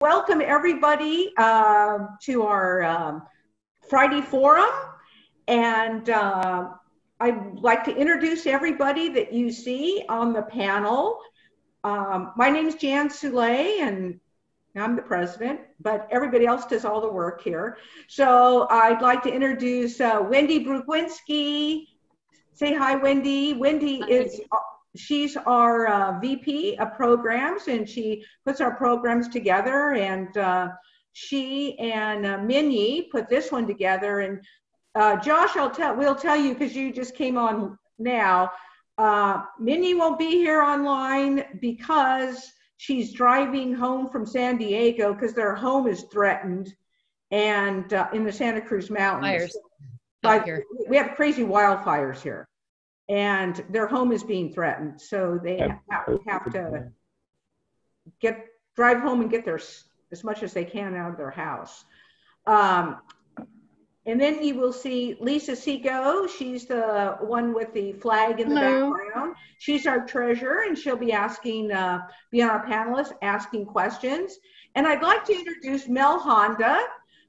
Welcome everybody to our Friday forum. And I'd like to introduce everybody that you see on the panel. My name is Jan Soule, and I'm the president, but everybody else does all the work here. So I'd like to introduce Wendy Brukwinski. Say hi, Wendy. She's our VP of programs, and she puts our programs together. And she and Minnie put this one together. And Josh, we'll tell you, because you just came on now. Minnie won't be here online because she's driving home from San Diego because their home is threatened, and in the Santa Cruz Mountains. We have crazy wildfires here, and their home is being threatened. So they have to drive home and get as much as they can out of their house. And then you will see Lisa Seco. She's the one with the flag in the background. She's our treasurer, and she'll be asking, be on our panelists, asking questions. And I'd like to introduce Mel Honda.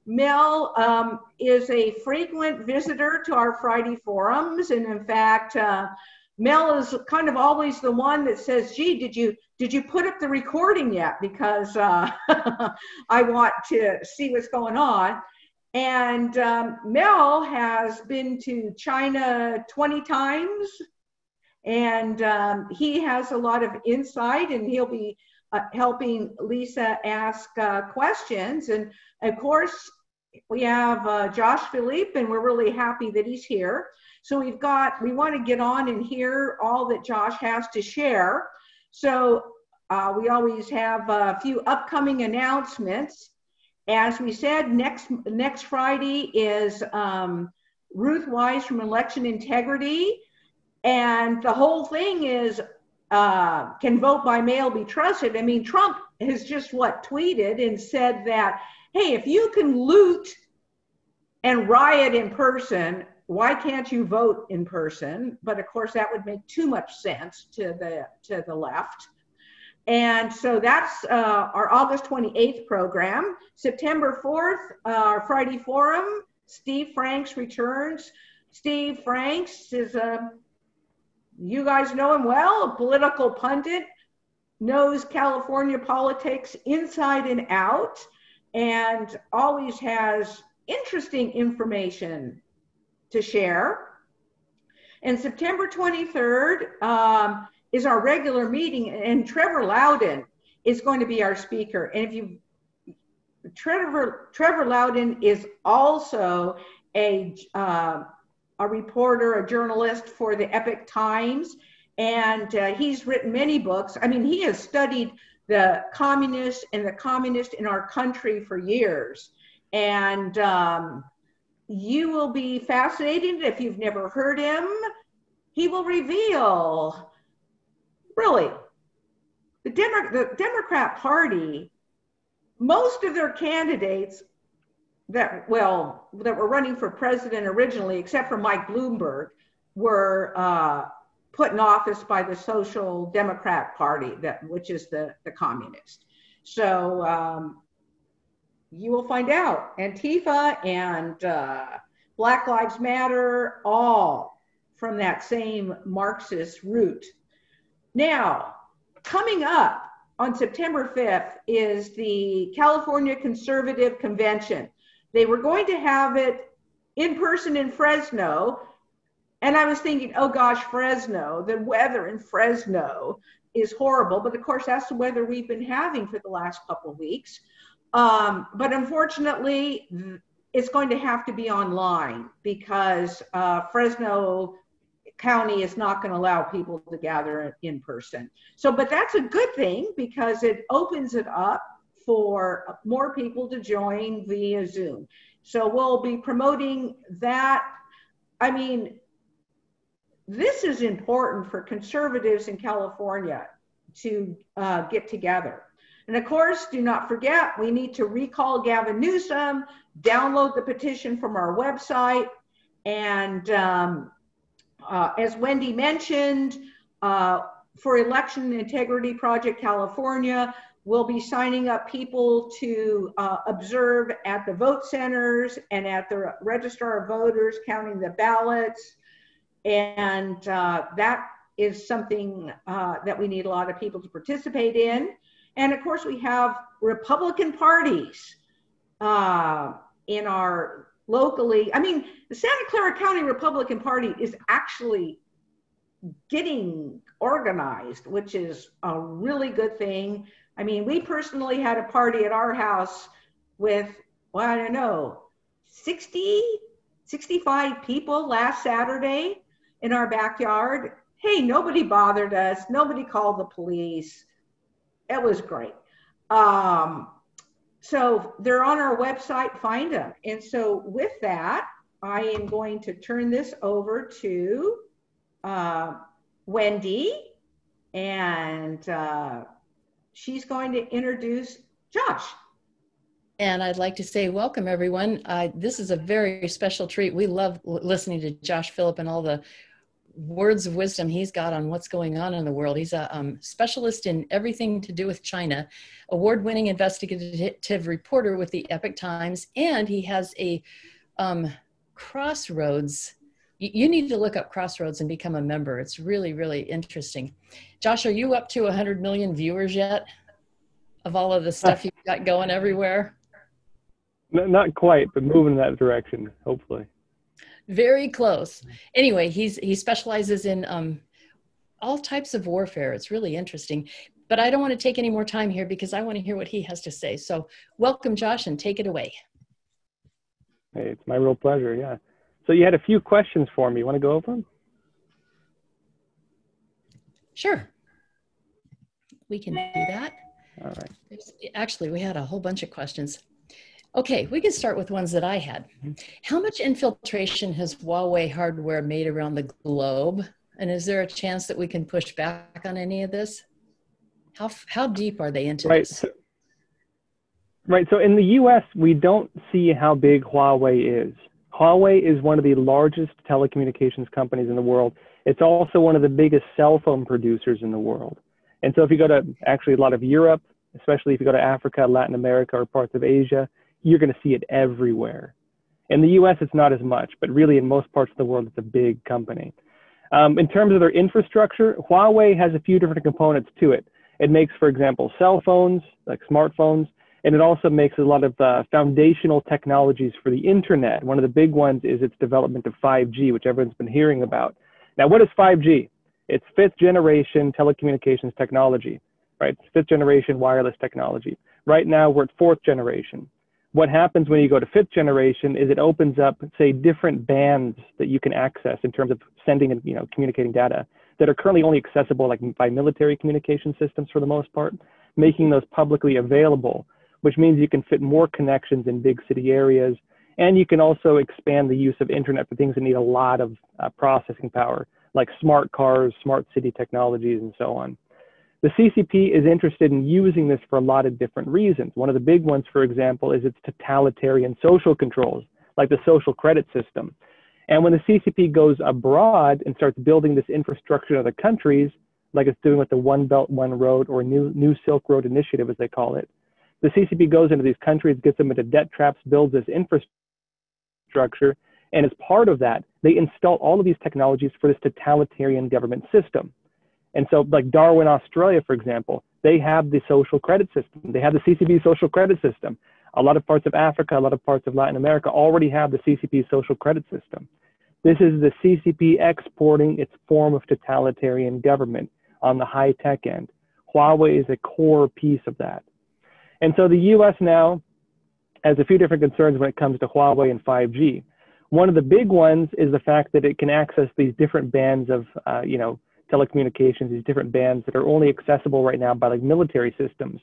Mel is a frequent visitor to our Friday forums. And in fact, Mel is kind of always the one that says, gee, did you put up the recording yet? Because I want to see what's going on. And Mel has been to China 20 times, and he has a lot of insight, and he'll be helping Lisa ask questions. And of course, we have Josh Philipp, and we're really happy that he's here. So we want to get on and hear all that Josh has to share. So we always have a few upcoming announcements. As we said, next Friday is Ruth Wise from Election Integrity. And the whole thing is, can vote by mail be trusted? I mean, Trump has just tweeted and said that, hey, if you can loot and riot in person, why can't you vote in person? But of course, that would make too much sense to the left. And so that's our August 28th program. September 4th, our Friday forum, Steve Franks returns. Steve Franks is you guys know him well, a political pundit, knows California politics inside and out, and always has interesting information to share. And September 23rd, is our regular meeting, and Trevor Loudon is going to be our speaker. And Trevor Loudon is also a reporter, a journalist for the Epoch Times, and he's written many books. I mean, he has studied the communists and the communists in our country for years. And you will be fascinated if you've never heard him. He will reveal, really, the Democrat Party, most of their candidates that were running for president originally, except for Mike Bloomberg, were put in office by the Social Democrat Party, which is the communist. So you will find out. Antifa and Black Lives Matter, all from that same Marxist root. Now, coming up on September 5th is the California Conservative Convention. They were going to have it in person in Fresno, and I was thinking, oh gosh, Fresno, the weather in Fresno is horrible, but of course that's the weather we've been having for the last couple of weeks. But unfortunately, it's going to have to be online because Fresno County is not going to allow people to gather in person. So, but that's a good thing because it opens it up for more people to join via Zoom. So we'll be promoting that. I mean, this is important for conservatives in California to get together. And of course, do not forget, we need to recall Gavin Newsom, download the petition from our website, and as Wendy mentioned, for Election Integrity Project California, we'll be signing up people to observe at the vote centers and at the registrar of voters, counting the ballots. And that is something that we need a lot of people to participate in. And of course, we have Republican parties in our locally. I mean, the Santa Clara County Republican Party is actually getting organized, which is a really good thing. I mean, we personally had a party at our house with, well, I don't know, 60, 65 people last Saturday in our backyard. Hey, nobody bothered us. Nobody called the police. It was great. So they're on our website, find them. And so with that, I am going to turn this over to Wendy, and she's going to introduce Josh. And I'd like to say welcome, everyone. This is a very special treat. We love listening to Josh Philipp and all the words of wisdom he's got on what's going on in the world. He's a specialist in everything to do with China, award-winning investigative reporter with the Epoch Times, and he has a Crossroads. You need to look up Crossroads and become a member. It's really, really interesting. Josh, are you up to 100 million viewers yet of all of the stuff you've got going everywhere? Not quite, but moving in that direction, hopefully. Very close. Anyway, he specializes in all types of warfare. It's really interesting. But I don't want to take any more time here because I want to hear what he has to say. So welcome, Josh, and take it away. Hey, it's my real pleasure, yeah. So you had a few questions for me. You want to go over them? Sure. We can do that. All right. Actually, we had a whole bunch of questions. Okay, we can start with ones that I had. How much infiltration has Huawei hardware made around the globe? And is there a chance that we can push back on any of this? How deep are they into this? So in the US, we don't see how big Huawei is. Huawei is one of the largest telecommunications companies in the world. It's also one of the biggest cell phone producers in the world. And so if you go to actually a lot of Europe, especially if you go to Africa, Latin America, or parts of Asia, you're going to see it everywhere. In the US, it's not as much, but really in most parts of the world, it's a big company. In terms of their infrastructure, Huawei has a few different components to it. It makes, for example, cell phones, like smartphones, and it also makes a lot of foundational technologies for the internet. One of the big ones is its development of 5G, which everyone's been hearing about. Now, what is 5G? It's fifth generation telecommunications technology, right? It's fifth generation wireless technology. Right now, we're at fourth generation. What happens when you go to fifth generation is it opens up, say, different bands that you can access in terms of sending and communicating data that are currently only accessible like by military communication systems for the most part, making those publicly available, which means you can fit more connections in big city areas, and you can also expand the use of internet for things that need a lot of processing power, like smart cars, smart city technologies, and so on. The CCP is interested in using this for a lot of different reasons. One of the big ones, for example, is its totalitarian social controls, like the social credit system. And when the CCP goes abroad and starts building this infrastructure in other countries, like it's doing with the One Belt, One Road, or New Silk Road Initiative, as they call it, the CCP goes into these countries, gets them into debt traps, builds this infrastructure, and as part of that, they install all of these technologies for this totalitarian government system. And so like Darwin, Australia, for example, they have the social credit system. They have the CCP social credit system. A lot of parts of Africa, a lot of parts of Latin America already have the CCP social credit system. This is the CCP exporting its form of totalitarian government on the high-tech end. Huawei is a core piece of that. And so the US now has a few different concerns when it comes to Huawei and 5G. One of the big ones is the fact that it can access these different bands of, telecommunications, these different bands that are only accessible right now by like military systems,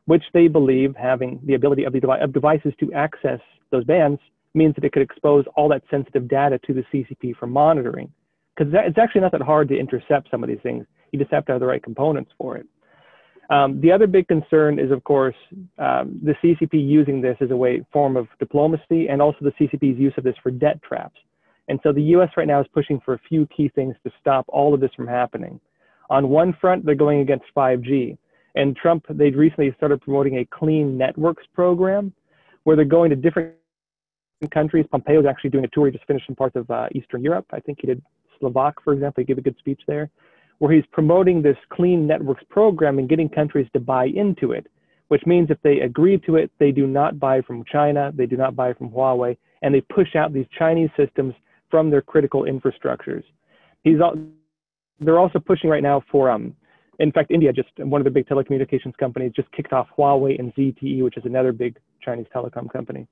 which they believe having the ability of devices to access those bands means that it could expose all that sensitive data to the CCP for monitoring. Because it's actually not that hard to intercept some of these things. You just have to have the right components for it. The other big concern is, of course, the CCP using this as a form of diplomacy, and also the CCP's use of this for debt traps. And so the US right now is pushing for a few key things to stop all of this from happening. On one front, they're going against 5G. And Trump, they recently started promoting a clean networks program where they're going to different countries. Pompeo's actually doing a tour. He just finished in parts of Eastern Europe. I think he did Slovak, for example. He gave a good speech there, where he's promoting this clean networks program and getting countries to buy into it, which means if they agree to it, they do not buy from China, they do not buy from Huawei, and they push out these Chinese systems from their critical infrastructures. They're also pushing right now for, in fact, India, just one of the big telecommunications companies, just kicked off Huawei and ZTE, which is another big Chinese telecom company.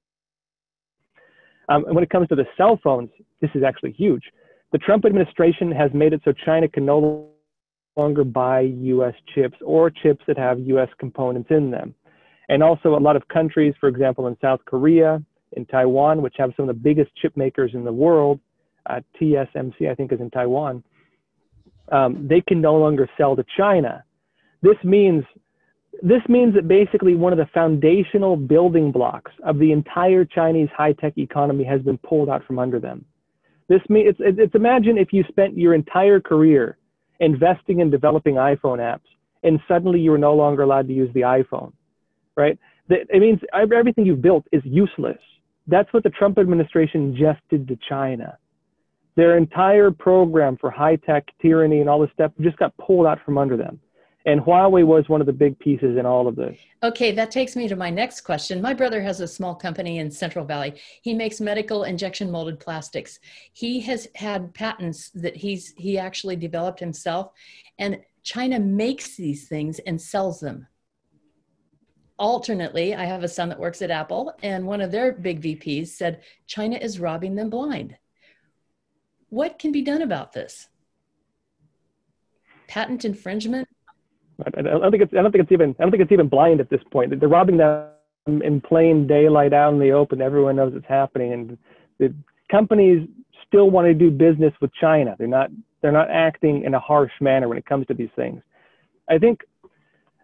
And when it comes to the cell phones, this is actually huge. The Trump administration has made it so China can no longer buy US chips or chips that have US components in them. And also a lot of countries, for example, in South Korea, in Taiwan, which have some of the biggest chip makers in the world, TSMC, I think, is in Taiwan, they can no longer sell to China. This means that basically one of the foundational building blocks of the entire Chinese high-tech economy has been pulled out from under them. This means it's imagine if you spent your entire career investing in developing iPhone apps, and suddenly you are no longer allowed to use the iPhone, right? It means everything you've built is useless. That's what the Trump administration just did to China. Their entire program for high-tech tyranny and all this stuff just got pulled out from under them. And Huawei was one of the big pieces in all of this. Okay, that takes me to my next question. My brother has a small company in Central Valley. He makes medical injection molded plastics. He has had patents that he actually developed himself, and China makes these things and sells them. Alternately, I have a son that works at Apple, and one of their big VPs said China is robbing them blind. What can be done about this? Patent infringement? I don't think it's even blind at this point. They're robbing them in plain daylight, out in the open. Everyone knows it's happening, and the companies still want to do business with China. They're not acting in a harsh manner when it comes to these things. I think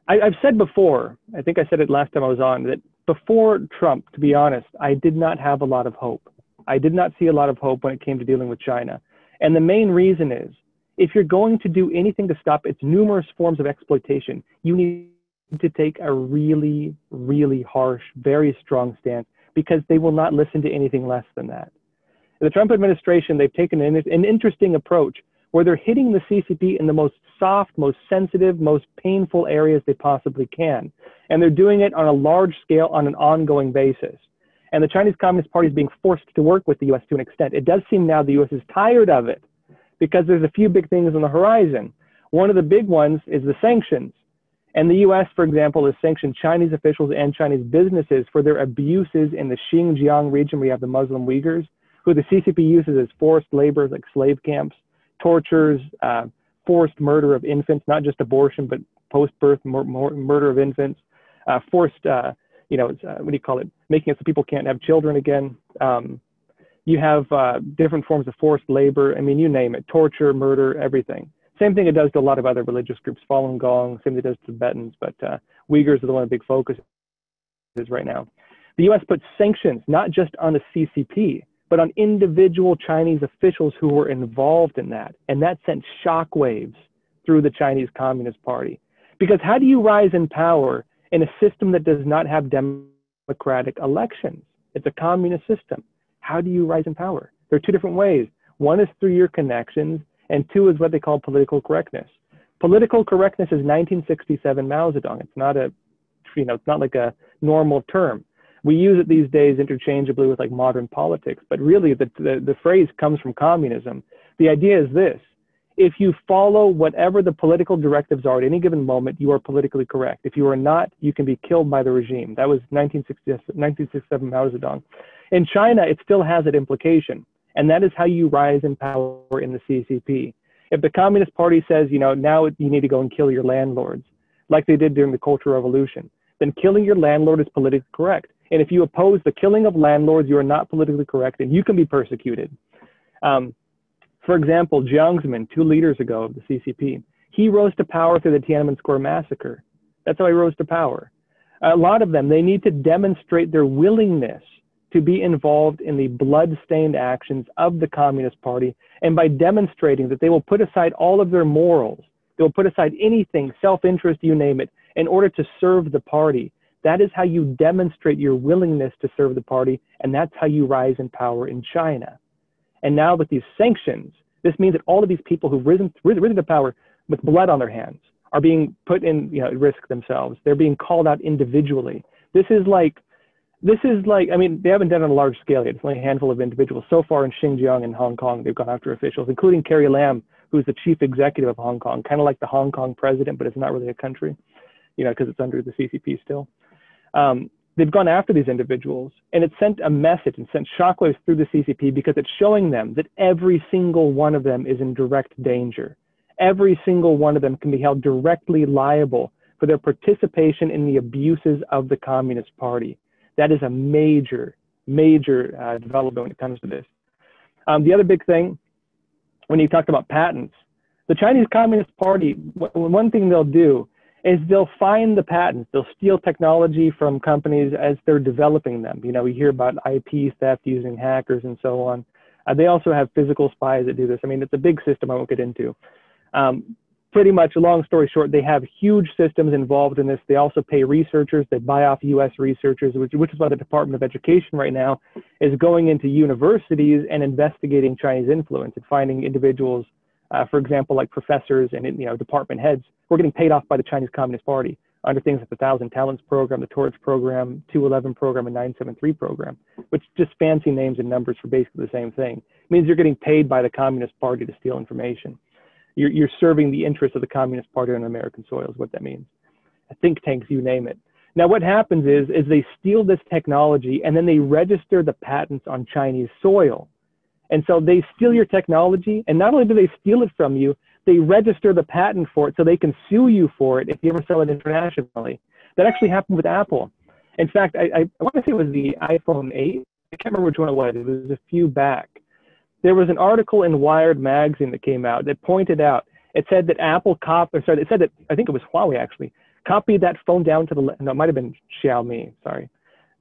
I've said before. I think I said it last time I was on, that before Trump, to be honest, I did not have a lot of hope. I did not see a lot of hope when it came to dealing with China, and the main reason is, if you're going to do anything to stop its numerous forms of exploitation, you need to take a really, really harsh, very strong stance, because they will not listen to anything less than that. The Trump administration, they've taken an interesting approach where they're hitting the CCP in the most soft, most sensitive, most painful areas they possibly can. And they're doing it on a large scale on an ongoing basis. And the Chinese Communist Party is being forced to work with the US to an extent. It does seem now the US is tired of it, because there's a few big things on the horizon. One of the big ones is the sanctions. And the US, for example, has sanctioned Chinese officials and Chinese businesses for their abuses in the Xinjiang region, where you have the Muslim Uyghurs, who the CCP uses as forced labor, like slave camps, tortures, forced murder of infants, not just abortion, but post-birth murder of infants, forced, what do you call it, making it so people can't have children again. You have different forms of forced labor. I mean, you name it, torture, murder, everything. Same thing it does to a lot of other religious groups, Falun Gong, same thing it does to Tibetans, but Uyghurs are the one of the big focuses right now. The US put sanctions, not just on the CCP, but on individual Chinese officials who were involved in that. And that sent shockwaves through the Chinese Communist Party. Because how do you rise in power in a system that does not have democratic elections? It's a communist system. How do you rise in power? There are two different ways. One is through your connections, and two is what they call political correctness. Political correctness is 1967 Mao Zedong. It's not it's not like a normal term. We use it these days interchangeably with like modern politics, but really the phrase comes from communism. The idea is this: if you follow whatever the political directives are at any given moment, you are politically correct. If you are not, you can be killed by the regime. That was 1967 Mao Zedong. In China, it still has that implication, and that is how you rise in power in the CCP. If the Communist Party says, now you need to go and kill your landlords, like they did during the Cultural Revolution, then killing your landlord is politically correct. And if you oppose the killing of landlords, you are not politically correct, and you can be persecuted. For example, Jiang Zemin, 2 leaders ago of the CCP, he rose to power through the Tiananmen Square massacre. That's how he rose to power. A lot of them, they need to demonstrate their willingness to be involved in the blood-stained actions of the Communist Party, and by demonstrating that they will put aside all of their morals, they will put aside anything, self-interest, you name it, in order to serve the party. That is how you demonstrate your willingness to serve the party, and that's how you rise in power in China. And now with these sanctions, this means that all of these people who've risen to power with blood on their hands are being put in, at risk themselves. They're being called out individually. This is like, I mean, they haven't done it on a large scale yet. It's only a handful of individuals. So far in Xinjiang and Hong Kong, they've gone after officials, including Carrie Lam, who's the chief executive of Hong Kong, kind of like the Hong Kong president, but it's not really a country, because it's under the CCP still. They've gone after these individuals, and it sent a message and sent shockwaves through the CCP because it's showing them that every single one of them is in direct danger. Every single one of them can be held directly liable for their participation in the abuses of the Communist Party. That is a major, major development when it comes to this. The other big thing, when you talked about patents, the Chinese Communist Party, one thing they'll do is they'll find the patents. They'll steal technology from companies as they're developing them. We hear about IP theft using hackers and so on. They also have physical spies that do this. I mean, it's a big system I won't get into. Pretty much, long story short, they have huge systems involved in this. They also pay researchers. They buy off U.S. researchers, which is why the Department of Education right now is going into universities and investigating Chinese influence and finding individuals, for example, like professors and department heads, who are getting paid off by the Chinese Communist Party under things like the 1,000 Talents program, the Torch program, 211 program, and 973 program, which just fancy names and numbers for basically the same thing. It means you're getting paid by the Communist Party to steal information. You're serving the interests of the Communist Party on American soil is what that means. Think tanks, you name it. Now what happens is they steal this technology and then they register the patents on Chinese soil. And so they steal your technology, and not only do they steal it from you, they register the patent for it so they can sue you for it if you ever sell it internationally. That actually happened with Apple. In fact, I want to say it was the iPhone 8. I can't remember which one it was. It was a few back. There was an article in Wired magazine that came out that pointed out, it said that Apple it said that, I think it was Huawei actually, copied that phone down to no, it might have been Xiaomi, sorry.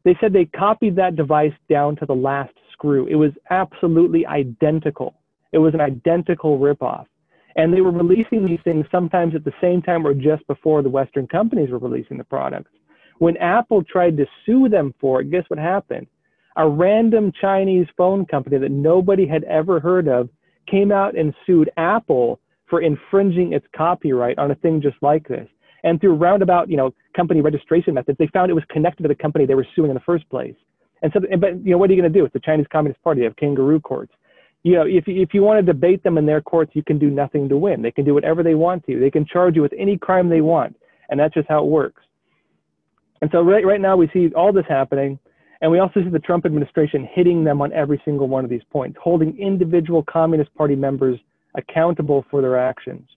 They said they copied that device down to the last screw. It was absolutely identical. It was an identical ripoff. And they were releasing these things sometimes at the same time or just before the Western companies were releasing the products. When Apple tried to sue them for it, guess what happened? A random Chinese phone company that nobody had ever heard of came out and sued Apple for infringing its copyright on a thing just like this. And through roundabout, company registration methods, they found it was connected to the company they were suing in the first place. And so, but what are you going to do? It's the Chinese Communist Party. They have kangaroo courts. If you want to debate them in their courts, you can do nothing to win. They can do whatever they want to. They can charge you with any crime they want. And that's just how it works. And so right now we see all this happening. And we also see the Trump administration hitting them on every single one of these points, holding individual Communist Party members accountable for their actions.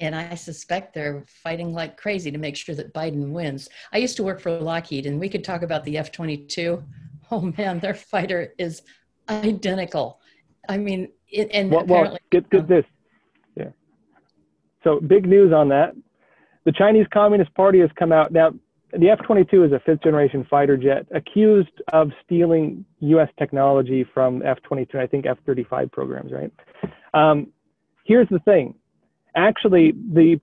And I suspect they're fighting like crazy to make sure that Biden wins. I used to work for Lockheed, and we could talk about the F-22. Oh man, their fighter is identical. I mean, apparently. Get this. Yeah. So big news on that. The Chinese Communist Party has come out. Now, the F-22 is a fifth-generation fighter jet accused of stealing U.S. technology from F-22, I think F-35 programs, right? Here's the thing. Actually, the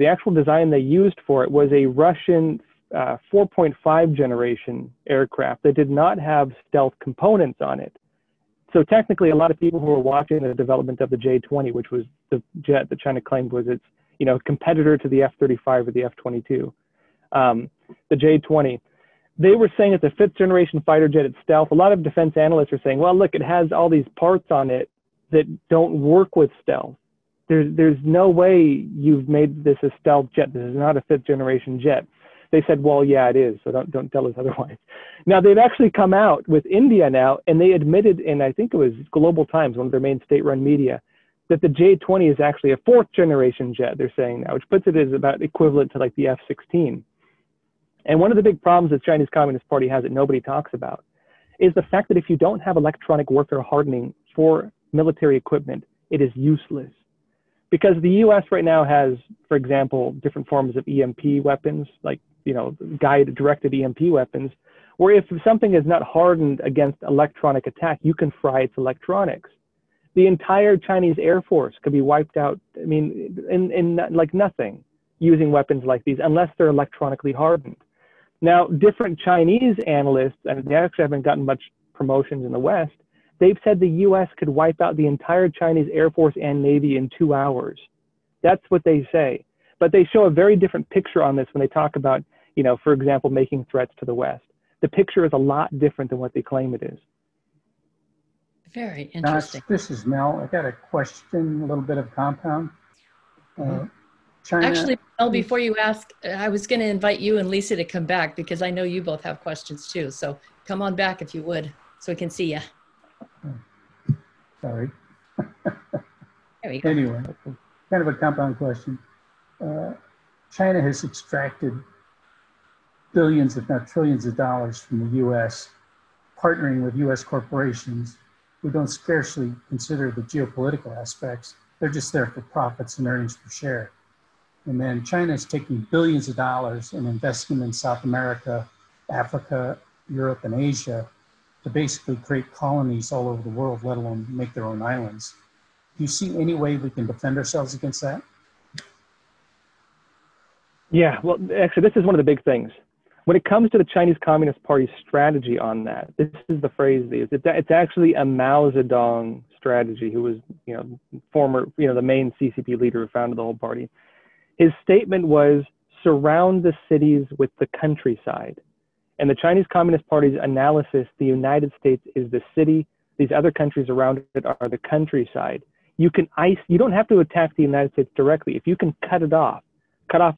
actual design they used for it was a Russian 4.5 generation aircraft that did not have stealth components on it. So technically, a lot of people who were watching the development of the J-20, which was the jet that China claimed was its competitor to the F-35 or the F-22, the J-20, they were saying it's a fifth generation fighter jet, it's stealth. A lot of defense analysts are saying, well, look, it has all these parts on it that don't work with stealth. There's no way you've made this a stealth jet. This is not a fifth generation jet. They said, well, yeah, it is. So don't tell us otherwise. Now they've actually come out with India now, and they admitted in, I think it was Global Times, one of their main state-run media, that the J-20 is actually a fourth generation jet, they're saying now, which puts it as about equivalent to like the F-16. And one of the big problems the Chinese Communist Party has that nobody talks about is the fact that if you don't have electronic warfare hardening for military equipment, it is useless. Because the US right now has, for example, different forms of EMP weapons, like, directed EMP weapons, where if something is not hardened against electronic attack, you can fry its electronics. The entire Chinese Air Force could be wiped out, in like nothing. using weapons like these unless they're electronically hardened. Now, different Chinese analysts, and they actually haven't gotten much promotions in the West, they've said the US could wipe out the entire Chinese Air Force and Navy in 2 hours. That's what they say. But they show a very different picture on this when they talk about, for example, making threats to the West. The picture is a lot different than what they claim it is. Very interesting. This is Mel. I got a question, a little bit of compound. China. Actually, Mel, before you ask, I was going to invite you and Lisa to come back because I know you both have questions too. So come on back if you would, so we can see you. Sorry. There we go. Anyway, kind of a compound question. China has extracted billions, if not trillions of dollars from the U.S., partnering with U.S. corporations who don't scarcely consider the geopolitical aspects. They're just there for profits and earnings per share. And then China is taking billions of dollars and investing in South America, Africa, Europe, and Asia to basically create colonies all over the world, let alone make their own islands. Do you see any way we can defend ourselves against that? Yeah, well, actually, this is one of the big things. When it comes to the Chinese Communist Party's strategy on that, this is the phrase they use. It's actually a Mao Zedong strategy, who was, former, the main CCP leader who founded the whole party. His statement was, surround the cities with the countryside. And the Chinese Communist Party's analysis, the United States is the city, these other countries around it are the countryside. You don't have to attack the United States directly. If you can cut off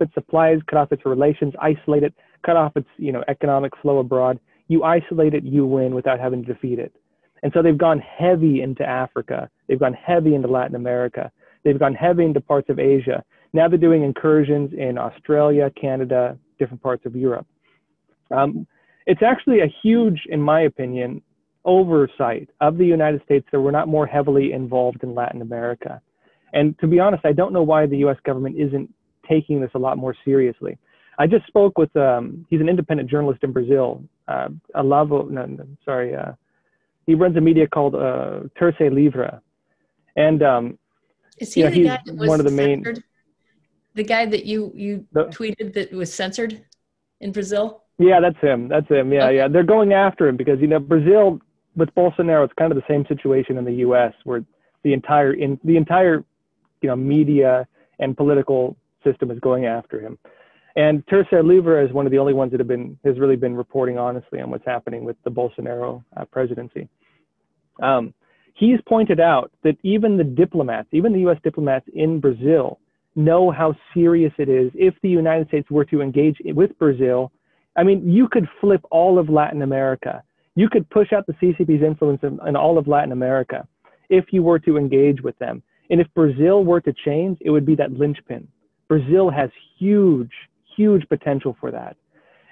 its supplies, cut off its relations, isolate it, cut off its economic flow abroad, you isolate it, you win without having to defeat it. And so they've gone heavy into Africa. They've gone heavy into Latin America. They've gone heavy into parts of Asia. Now they're doing incursions in Australia, Canada, different parts of Europe. It's actually a huge, in my opinion, oversight of the United States that we're not more heavily involved in Latin America. And to be honest, I don't know why the US government isn't taking this a lot more seriously. I just spoke with, he's an independent journalist in Brazil, he runs a media called Terceira Livre. And is he the he's guy that was one of the censored? main, the guy that you tweeted that was censored in Brazil? Yeah, that's him. Yeah, okay. Yeah. They're going after him because, Brazil with Bolsonaro, it's kind of the same situation in the US where the entire media and political system is going after him. And Terceira Livre is one of the only ones that has really been reporting honestly on what's happening with the Bolsonaro presidency. He's pointed out that even the US diplomats in Brazil know how serious it is if the United States were to engage with Brazil. I mean, you could flip all of Latin America. You could push out the CCP's influence in all of Latin America if you were to engage with them. And if Brazil were to change, it would be that linchpin. Brazil has huge potential for that.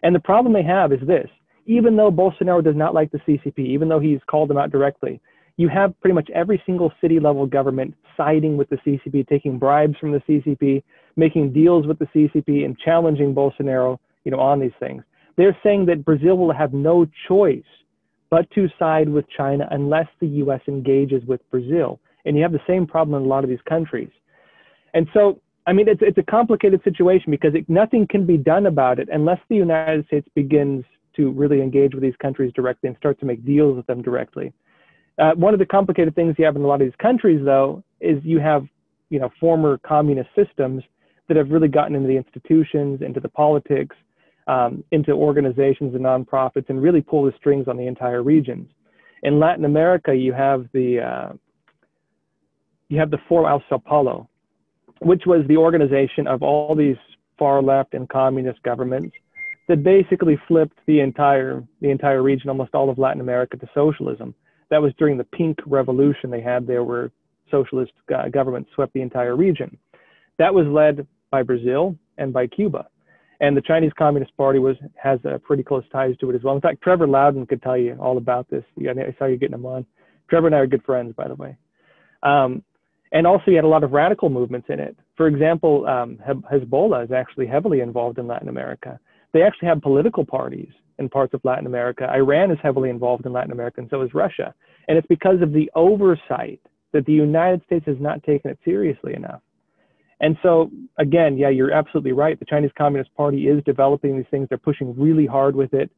And the problem they have is this: even though Bolsonaro does not like the CCP, even though he's called them out directly, you have pretty much every single city level government siding with the CCP, taking bribes from the CCP, making deals with the CCP and challenging Bolsonaro, on these things. They're saying that Brazil will have no choice but to side with China unless the US engages with Brazil. And you have the same problem in a lot of these countries. And so, I mean, it's a complicated situation because nothing can be done about it unless the United States begins to really engage with these countries directly and start to make deals with them directly. One of the complicated things you have in a lot of these countries, though, is you have, former communist systems that have really gotten into the institutions, into the politics, into organizations and nonprofits, and really pull the strings on the entire regions. In Latin America, you have the Foro ao Sao Paulo, which was the organization of all these far left and communist governments that basically flipped the entire region, almost all of Latin America, to socialism. That was during the Pink Revolution they had there, where socialist governments swept the entire region. That was led by Brazil and by Cuba. And the Chinese Communist Party has pretty close ties to it as well. In fact, Trevor Loudon could tell you all about this. I saw you getting him on. Trevor and I are good friends, by the way. And also you had a lot of radical movements in it. For example, Hezbollah is actually heavily involved in Latin America. They actually have political parties in parts of Latin America. Iran is heavily involved in Latin America, and so is Russia. And it's because of the oversight that the United States has not taken it seriously enough. And so, again, yeah, you're absolutely right. The Chinese Communist Party is developing these things. They're pushing really hard with it.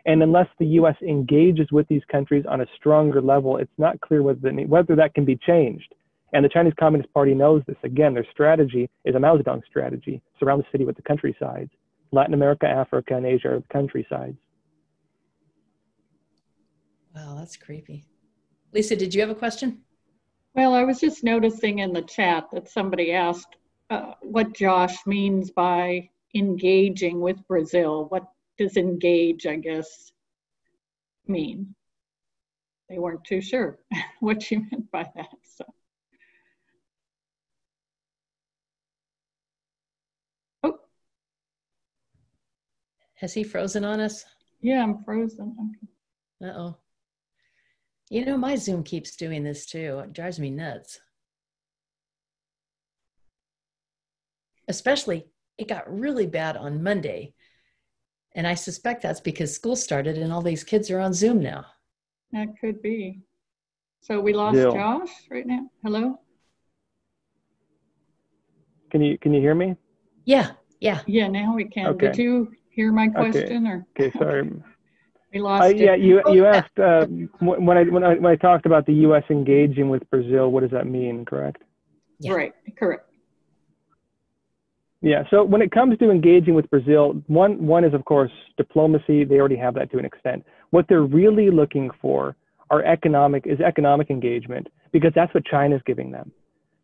And unless the U.S. engages with these countries on a stronger level, it's not clear whether that can be changed. And the Chinese Communist Party knows this. Again, their strategy is a Mao Zedong strategy. Surround the city with the countrysides. Latin America, Africa, and Asia are the countrysides. Wow, that's creepy. Lisa, did you have a question? Well, I was just noticing in the chat that somebody asked what Josh means by engaging with Brazil. What does engage, I guess, mean? They weren't too sure what you meant by that. So. Oh. Has he frozen on us? Yeah, I'm frozen. Okay. Uh-oh. You know, my Zoom keeps doing this too. It drives me nuts. Especially, it got really bad on Monday. And I suspect that's because school started and all these kids are on Zoom now. That could be. So we lost Josh right now. Hello? Can you hear me? Yeah, yeah. Yeah, now we can. Okay. Did you hear my question? Okay, sorry. We lost Yeah, it. you asked when I talked about the U.S. engaging with Brazil, what does that mean, correct? Yeah. Right, correct. Yeah, so when it comes to engaging with Brazil, one is, of course, diplomacy. They already have that to an extent. What they're really looking for are economic engagement, because that's what China's giving them.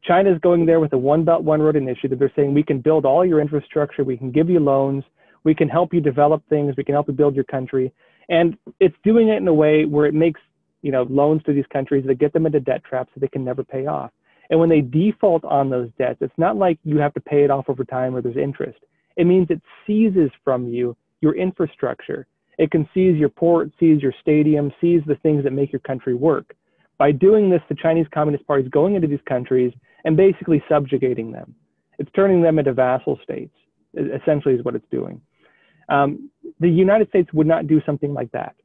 China's going there with a One Belt, One Road initiative. They're saying, we can build all your infrastructure, we can give you loans, we can help you develop things, we can help you build your country. And it's doing it in a way where it makes, loans to these countries that get them into debt traps that they can never pay off. And when they default on those debts, it's not like you have to pay it off over time or there's interest. It means it seizes from you your infrastructure. It can seize your port, seize your stadium, seize the things that make your country work. By doing this, the Chinese Communist Party is going into these countries and basically subjugating them. It's turning them into vassal states, essentially is what it's doing. The United States would not do something like that.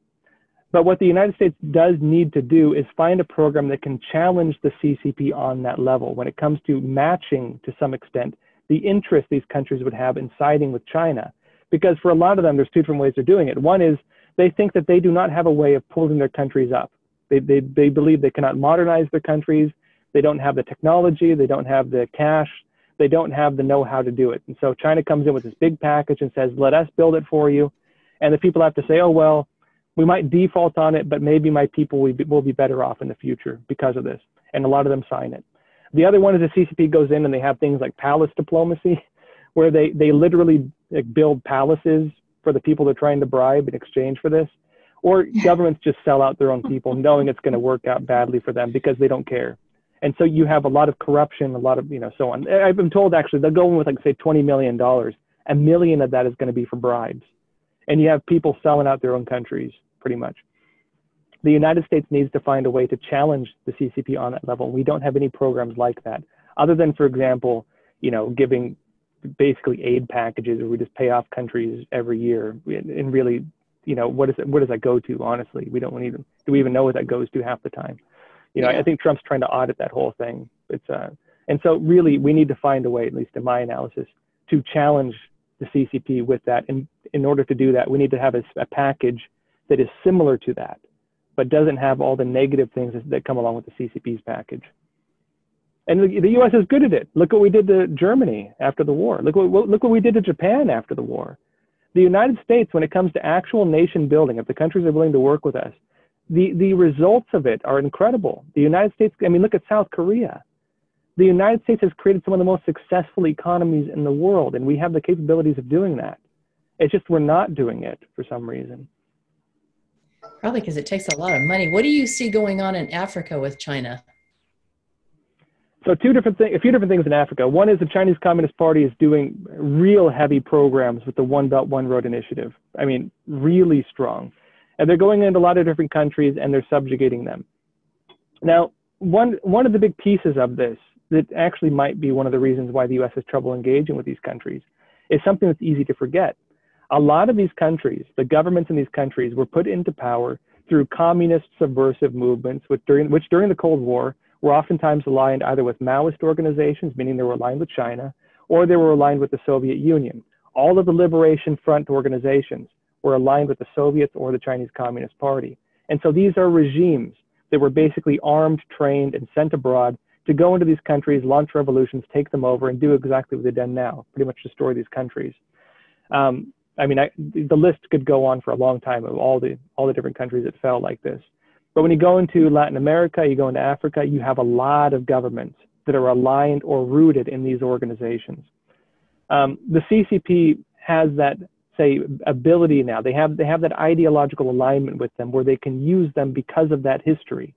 But what the United States does need to do is find a program that can challenge the CCP on that level when it comes to matching, to some extent, the interest these countries would have in siding with China. Because for a lot of them, there's two different ways they're doing it. One is they think that they do not have a way of pulling their countries up. They believe they cannot modernize their countries. They don't have the technology. They don't have the cash. They don't have the know-how to do it. And so China comes in with this big package and says, let us build it for you. And the people have to say, oh, well, we might default on it, but maybe my people will be better off in the future because of this. And a lot of them sign it. The other one is the CCP goes in and they have things like palace diplomacy, where they literally build palaces for the people they're trying to bribe in exchange for this. Or governments just sell out their own people, knowing it's going to work out badly for them because they don't care. And so you have a lot of corruption, a lot of, so on. I've been told, actually, they'll go in with, say, $20 million. $1 million of that is going to be for bribes. And you have people selling out their own countries, pretty much. The United States needs to find a way to challenge the CCP on that level. We don't have any programs like that, other than, for example, giving basically aid packages where we just pay off countries every year. And really, what does that go to? Honestly, do we even know what that goes to half the time? Yeah. I think Trump's trying to audit that whole thing. And so really, we need to find a way, at least in my analysis, to challenge the CCP with that. And in order to do that, we need to have a package that is similar to that, but doesn't have all the negative things that come along with the CCP's package. And the U.S. is good at it. Look what we did to Germany after the war. Look what we did to Japan after the war. The United States, when it comes to actual nation building, if the countries are willing to work with us, the results of it are incredible. The United States, look at South Korea. The United States has created some of the most successful economies in the world, and we have the capabilities of doing that. It's just we're not doing it for some reason. Probably because it takes a lot of money. What do you see going on in Africa with China? So a few different things in Africa. One is the Chinese Communist Party is doing real heavy programs with the One Belt, One Road initiative. Really strong. And they're going into a lot of different countries and they're subjugating them. Now, one of the big pieces of this that actually might be one of the reasons why the U.S. has trouble engaging with these countries is something that's easy to forget. A lot of these countries, the governments in these countries, were put into power through communist subversive movements, which during the Cold War were oftentimes aligned either with Maoist organizations, meaning they were aligned with China, or they were aligned with the Soviet Union. All of the Liberation Front organizations were aligned with the Soviets or the Chinese Communist Party. And so these are regimes that were basically armed, trained, and sent abroad to go into these countries, launch revolutions, take them over, and do exactly what they've done now, pretty much destroy these countries. The list could go on for a long time of all the different countries that fell like this. But when you go into Latin America, you go into Africa, you have a lot of governments that are aligned or rooted in these organizations. The CCP has that, say, ability now. They have that ideological alignment with them where they can use them because of that history.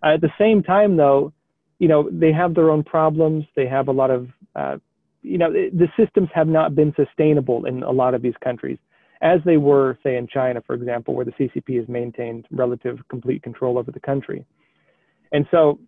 At the same time, though, they have their own problems. They have a lot of, the systems have not been sustainable in a lot of these countries, as they were, say, in China, for example, where the CCP has maintained relative complete control over the country. And so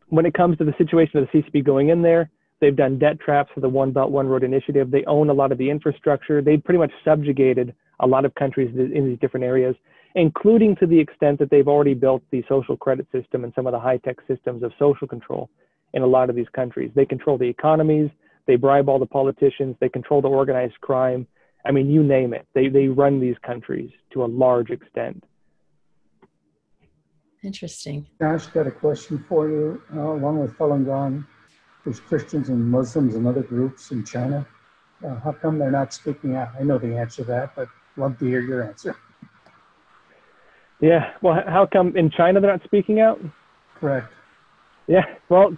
when it comes to the situation of the CCP going in there, they've done debt traps for the One Belt, One Road initiative. They own a lot of the infrastructure. They've pretty much subjugated a lot of countries in these different areas, including to the extent that they've already built the social credit system and some of the high-tech systems of social control in a lot of these countries. They control the economies. They bribe all the politicians. They control the organized crime. I mean, you name it. They run these countries to a large extent. Interesting. Josh, got a question for you. Along with Falun Gong, there's Christians and Muslims and other groups in China. How come they're not speaking out? I know the answer to that, but love to hear your answer. Yeah, well, how come in China they're not speaking out? Correct. Yeah, well,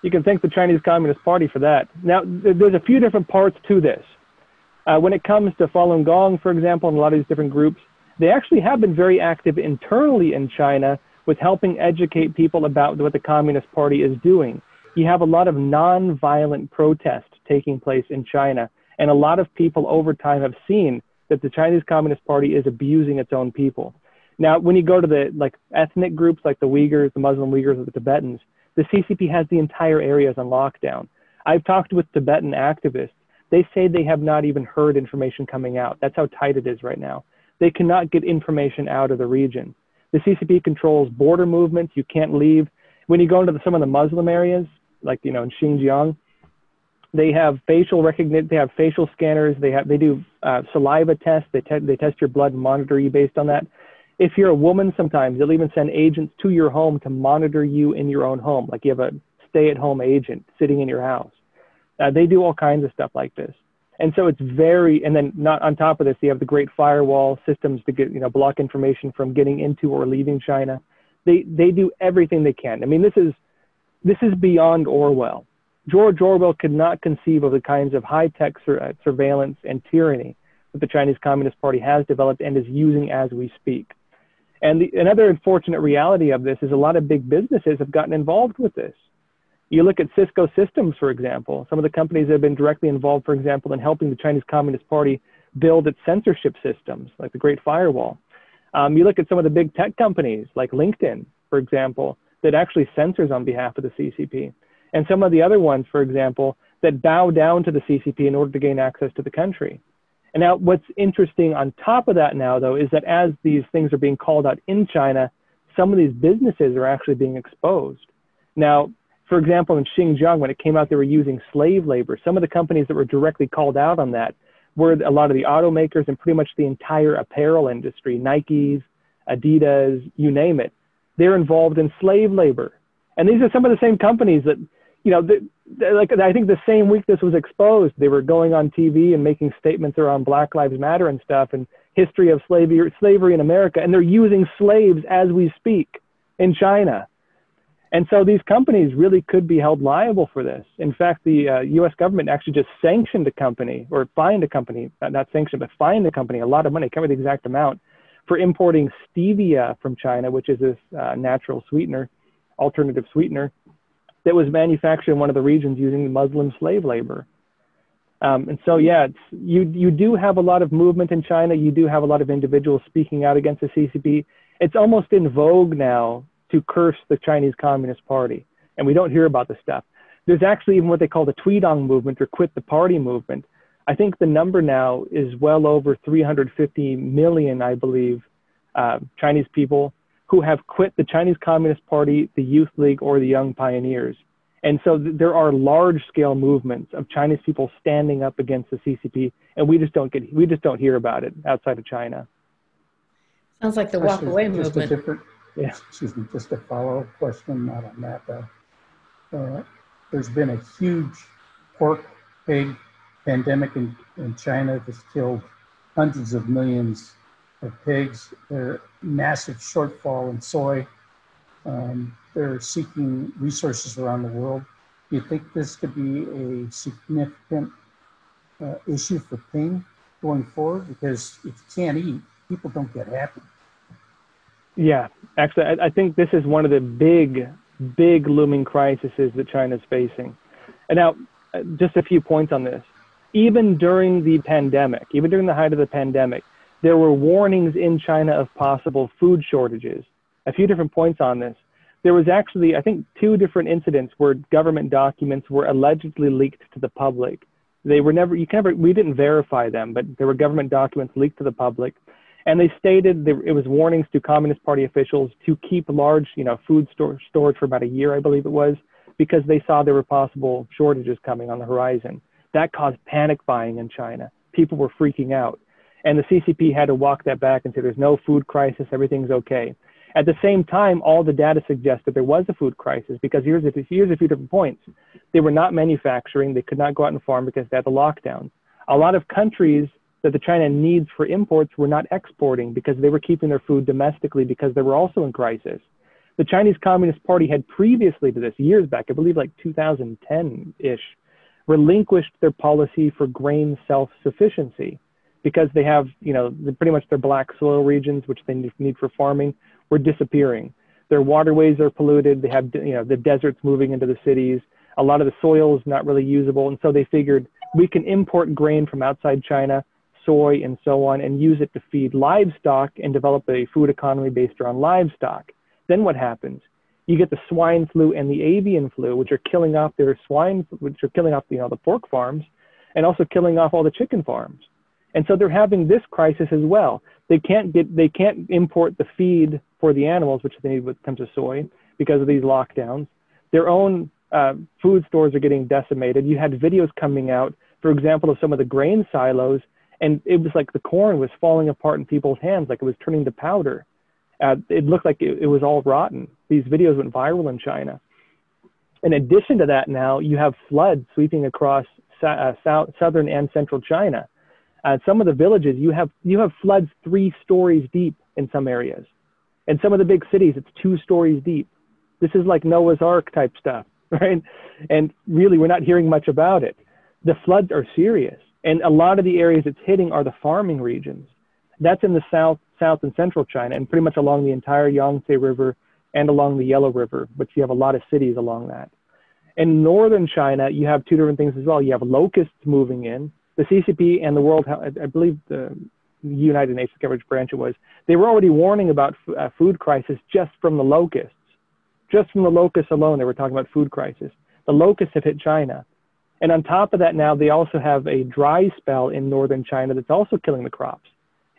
you can thank the Chinese Communist Party for that. Now, there's a few different parts to this. When it comes to Falun Gong, for example, and a lot of these different groups, they actually have been very active internally in China with helping educate people about what the Communist Party is doing. You have a lot of non-violent protests taking place in China, and a lot of people over time have seen that the Chinese Communist Party is abusing its own people. Now, when you go to the ethnic groups like the Uyghurs, the Muslim Uyghurs, or the Tibetans, the CCP has the entire areas on lockdown. I've talked with Tibetan activists. They say they have not even heard information coming out. That's how tight it is right now. They cannot get information out of the region. The CCP controls border movements. You can't leave. When you go into some of the Muslim areas, like in Xinjiang, they have facial recognition. They have facial scanners. They do saliva tests. They test your blood and monitor you based on that. If you're a woman, sometimes they'll even send agents to your home to monitor you in your own home, like you have a stay-at-home agent sitting in your house. They do all kinds of stuff like this. And so it's and then not on top of this, you have the Great Firewall systems to get, block information from getting into or leaving China. They do everything they can. I mean, this is beyond Orwell. George Orwell could not conceive of the kinds of high-tech surveillance and tyranny that the Chinese Communist Party has developed and is using as we speak. And another unfortunate reality of this is a lot of big businesses have gotten involved with this. You look at Cisco Systems, for example, some of the companies that have been directly involved, for example, in helping the Chinese Communist Party build its censorship systems, like the Great Firewall. You look at some of the big tech companies, like LinkedIn, for example, that actually censors on behalf of the CCP. And some of the other ones, for example, that bow down to the CCP in order to gain access to the country. And now what's interesting on top of that now, though, is that as these things are being called out in China, some of these businesses are actually being exposed. Now, for example, in Xinjiang, when it came out they were using slave labor, some of the companies that were directly called out on that were a lot of the automakers and pretty much the entire apparel industry, Nikes, Adidas, you name it. They're involved in slave labor. And these are some of the same companies that, I think the same week this was exposed, they were going on TV and making statements around Black Lives Matter and stuff and history of slavery in America. And they're using slaves as we speak in China. And so these companies really could be held liable for this. In fact, the US government actually just sanctioned a company, or fined a company, not sanctioned, but fined a company a lot of money, I can't remember the exact amount, for importing stevia from China, which is this natural sweetener, alternative sweetener, that was manufactured in one of the regions using Muslim slave labor. And so, yeah, you do have a lot of movement in China. You do have a lot of individuals speaking out against the CCP. It's almost in vogue now to curse the Chinese Communist Party. And we don't hear about this stuff. There's actually even what they call the Tweedong movement or quit the party movement. I think the number now is well over 350 million, I believe, Chinese people who have quit the Chinese Communist Party, the Youth League, or the Young Pioneers. And so there are large scale movements of Chinese people standing up against the CCP, and we just don't hear about it outside of China. Sounds like the walk away movement. Yeah. Excuse me, just a follow-up question, not on that though. There's been a huge pork pig pandemic in China that's killed hundreds of millions of pigs. There's massive shortfall in soy. They're seeking resources around the world. Do you think this could be a significant issue for Ping going forward? Because if you can't eat, people don't get happy. Yeah, actually, I think this is one of the big looming crises that China is facing. And now, just a few points on this. Even during the pandemic, even during the height of the pandemic, there were warnings in China of possible food shortages. A few different points on this. There was actually, I think, 2 different incidents where government documents were allegedly leaked to the public. They were never, we didn't verify them, but there were government documents leaked to the public. And they stated it was warnings to Communist Party officials to keep large, food storage for about a year, I believe it was, because they saw there were possible shortages coming on the horizon. That caused panic buying in China. People were freaking out. And the CCP had to walk that back and say there's no food crisis, everything's okay. At the same time, all the data suggests that there was a food crisis, because here's a few different points. They were not manufacturing, they could not go out and farm because they had the lockdowns. A lot of countries that the China needs for imports were not exporting because they were keeping their food domestically because they were also in crisis. The Chinese Communist Party had previously to this, years back, I believe like 2010-ish, relinquished their policy for grain self-sufficiency because they have, pretty much their black soil regions, which they need for farming, were disappearing. Their waterways are polluted. They have, the deserts moving into the cities. A lot of the soil is not really usable. And so they figured we can import grain from outside China, soy and so on, and use it to feed livestock and develop a food economy based around livestock. Then what happens? You get the swine flu and the avian flu, which are killing off the pork farms and also killing off all the chicken farms. And so they're having this crisis as well. They can't import the feed for the animals, which they need when it comes to soy, because of these lockdowns. Their own food stores are getting decimated. You had videos coming out, for example, of some of the grain silos, and it was like the corn was falling apart in people's hands, like it was turning to powder. It looked like it was all rotten. These videos went viral in China. In addition to that, now you have floods sweeping across southern and central China. Some of the villages, you have floods 3 stories deep in some areas. In some of the big cities, it's 2 stories deep. This is like Noah's Ark type stuff, right? And really, we're not hearing much about it. The floods are serious. And a lot of the areas it's hitting are the farming regions. That's in the south and central China, and pretty much along the entire Yangtze River and along the Yellow River, which you have a lot of cities along that. In northern China, you have 2 different things as well. You have locusts moving in. The CCP and the World, I believe the United Nations, which branch it was, they were already warning about food crisis just from the locusts. Just from the locusts alone, they were talking about food crisis. The locusts have hit China. And on top of that now, they also have a dry spell in northern China that's also killing the crops.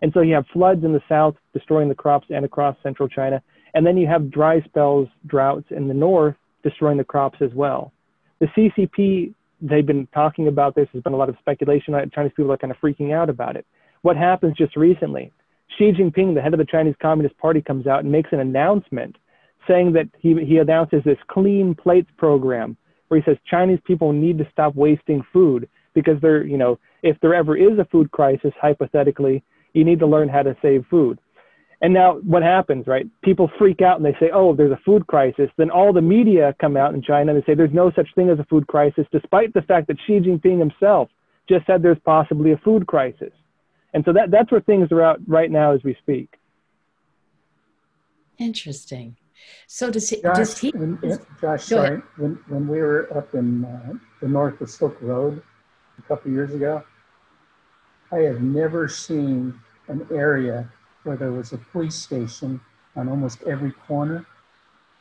And so you have floods in the south destroying the crops and across central China. And then you have dry spells, droughts in the north destroying the crops as well. The CCP, they've been talking about this. There's been a lot of speculation on it. Chinese people are kind of freaking out about it. What happens just recently? Xi Jinping, the head of the Chinese Communist Party, comes out and makes an announcement saying that he announces this clean plates program where he says Chinese people need to stop wasting food because if there ever is a food crisis, hypothetically, you need to learn how to save food. And now what happens, right? People freak out and they say, oh, there's a food crisis. Then all the media come out in China and they say there's no such thing as a food crisis, despite the fact that Xi Jinping himself just said there's possibly a food crisis. And so that's where things are at right now as we speak. Interesting. So does he? Josh, sorry, when we were up in the north of Silk Road a couple of years ago, I have never seen an area where there was a police station on almost every corner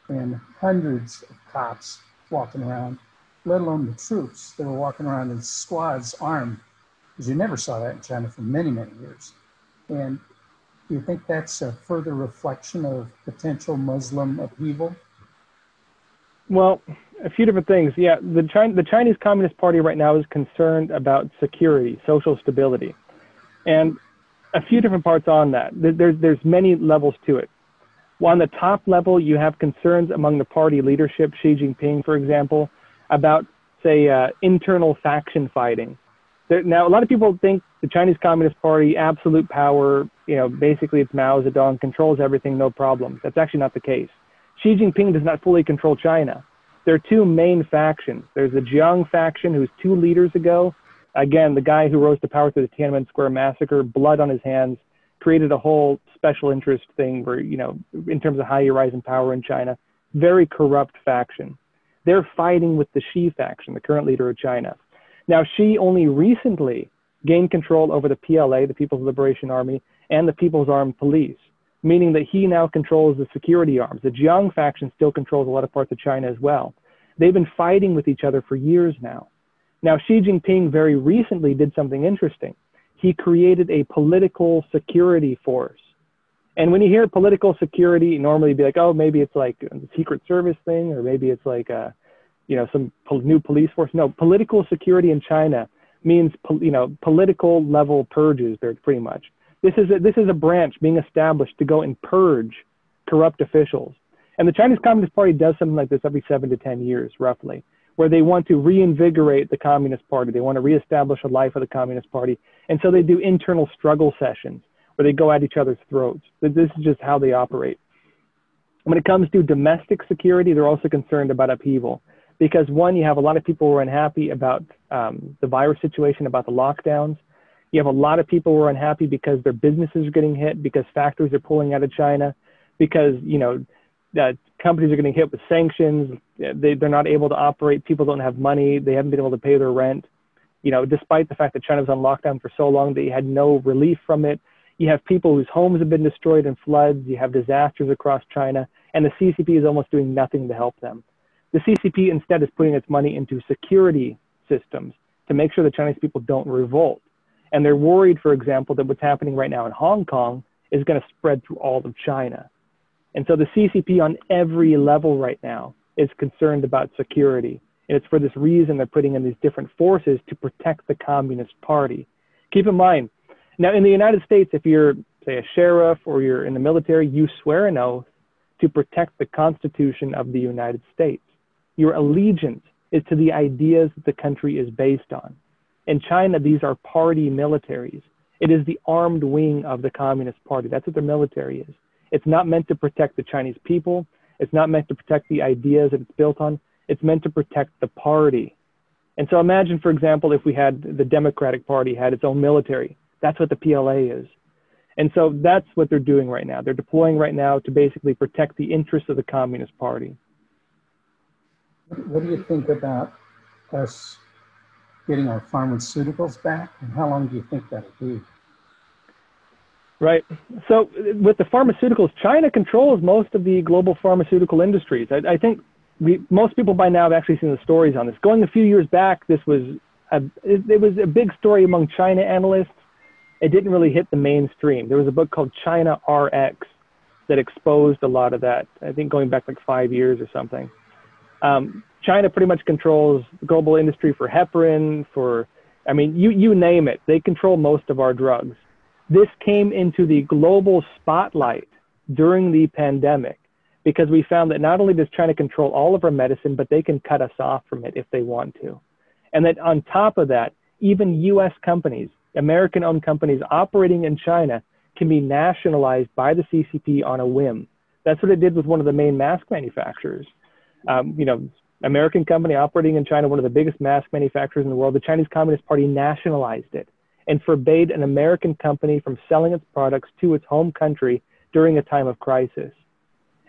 and hundreds of cops walking around, let alone the troops that were walking around in squads armed, because you never saw that in China for many, many years. And do you think that's a further reflection of potential Muslim upheaval? Well, a few different things. Yeah, the Chinese Communist Party right now is concerned about security, social stability, and a few different parts on that. There's many levels to it. Well, on the top level, you have concerns among the party leadership, Xi Jinping, for example, about, say, internal faction fighting. Now, a lot of people think the Chinese Communist Party, absolute power, basically it's Mao Zedong, controls everything, no problem. That's actually not the case. Xi Jinping does not fully control China. There are two main factions. There's the Jiang faction, who's 2 leaders ago. Again, the guy who rose to power through the Tiananmen Square massacre, blood on his hands, created a whole special interest thing where, in terms of how you rise in power in China, very corrupt faction. They're fighting with the Xi faction, the current leader of China. Now, Xi only recently gained control over the PLA, the People's Liberation Army, and the People's Armed Police, meaning that he now controls the security arms. The Jiang faction still controls a lot of parts of China as well. They've been fighting with each other for years now. Now, Xi Jinping very recently did something interesting. He created a political security force. And when you hear political security, you normally be like, oh, maybe it's like a Secret Service thing, or maybe it's like some new police force. No, political security in China means, political level purges there pretty much. This is a branch being established to go and purge corrupt officials. And the Chinese Communist Party does something like this every 7 to 10 years, roughly, where they want to reinvigorate the Communist Party. They want to reestablish a life of the Communist Party. And so they do internal struggle sessions where they go at each other's throats. This is just how they operate. When it comes to domestic security, they're also concerned about upheaval. Because one, you have a lot of people who are unhappy about the virus situation, about the lockdowns. You have a lot of people who are unhappy because their businesses are getting hit, because factories are pulling out of China, because companies are getting hit with sanctions. They're not able to operate. People don't have money. They haven't been able to pay their rent. Despite the fact that China was on lockdown for so long, they had no relief from it. You have people whose homes have been destroyed in floods. You have disasters across China, and the CCP is almost doing nothing to help them. The CCP instead is putting its money into security systems to make sure the Chinese people don't revolt. And they're worried, for example, that what's happening right now in Hong Kong is going to spread through all of China. And so the CCP on every level right now is concerned about security. And it's for this reason they're putting in these different forces to protect the Communist Party. Keep in mind, now in the United States, if you're, say, a sheriff or you're in the military, you swear an oath to protect the Constitution of the United States. Your allegiance is to the ideas that the country is based on. In China, these are party militaries. It is the armed wing of the Communist Party. That's what their military is. It's not meant to protect the Chinese people. It's not meant to protect the ideas that it's built on. It's meant to protect the party. And so imagine, for example, if we had the Democratic Party had its own military. That's what the PLA is. And so that's what they're doing right now. They're deploying right now to basically protect the interests of the Communist Party. What do you think about us getting our pharmaceuticals back? And how long do you think that'll be? Right. So with the pharmaceuticals, China controls most of the global pharmaceutical industries. I think most people by now have actually seen the stories on this. Going a few years back, it was a big story among China analysts. It didn't really hit the mainstream. There was a book called China RX that exposed a lot of that, I think going back like 5 years or something. China pretty much controls the global industry for heparin, you name it. They control most of our drugs. This came into the global spotlight during the pandemic because we found that not only does China control all of our medicine, but they can cut us off from it if they want to. And that on top of that, even US companies, American-owned companies operating in China can be nationalized by the CCP on a whim. That's what it did with one of the main mask manufacturers. American company operating in China, one of the biggest mask manufacturers in the world, the Chinese Communist Party nationalized it and forbade an American company from selling its products to its home country during a time of crisis.